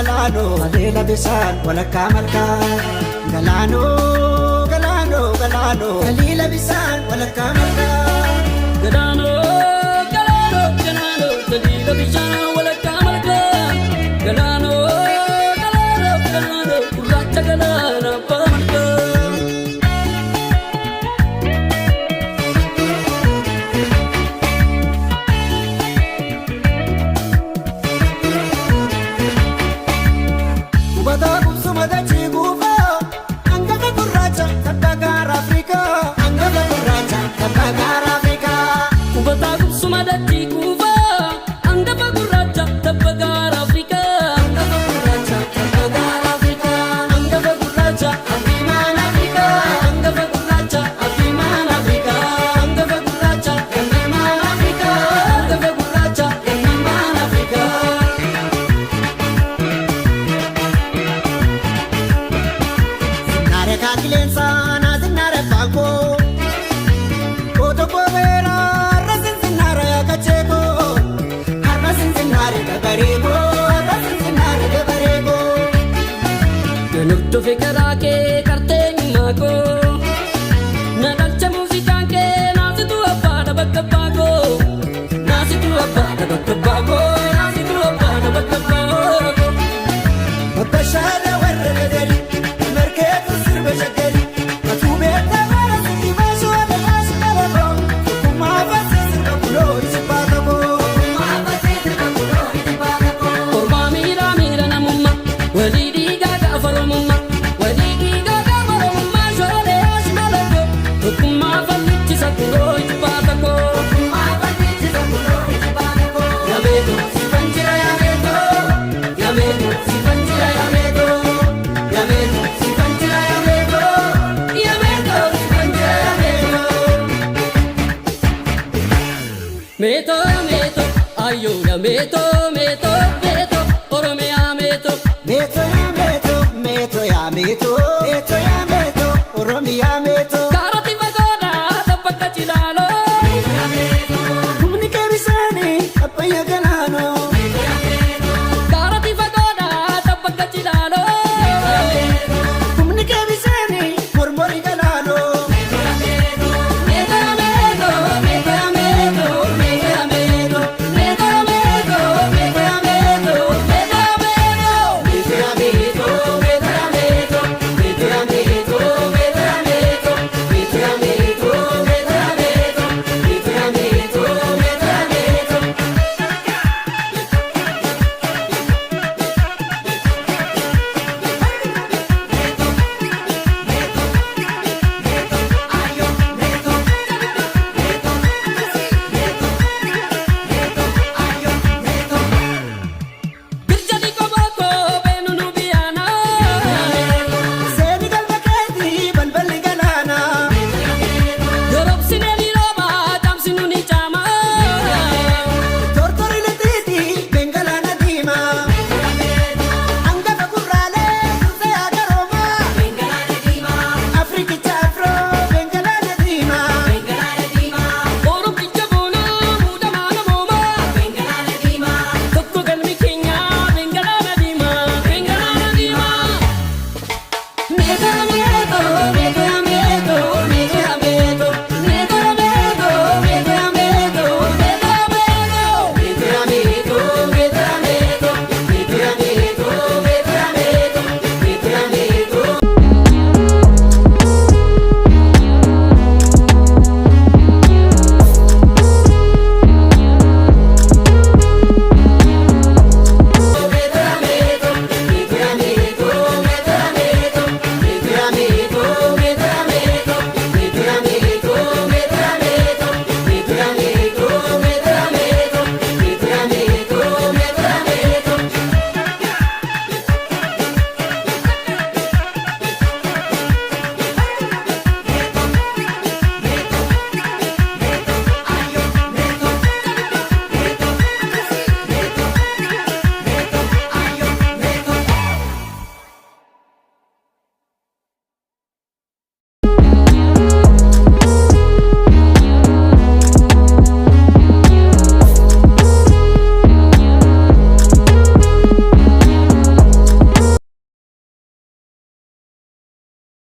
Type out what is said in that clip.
galaano haleela bisaan walakkaa malkaa galaano galaano galaano haleela bisaan walakkaa malkaa galaano galaano galaano haleela bisaan walakkaa malkaa galaano galaano galaano gurraacha galaana abbaa malkaa Nutufi karake karteni mako nadalcha musikaan kee naasitu abbaadha bakka baako naasitu abbaadha bakka baako naasitu abbaadha bakka baako bakka shaala warra gadari markeetu sirba shaggari atuu beektaa bara sitti baasuu adda baasu dhabako tokkummaa baasee sirba kuloo isi baatako tokkummaa baasee sirba kuloo isi baatako ormaa miira miira namummaa walii dhiigaa gaafa romummaa Meto, meto, ayo ya meto.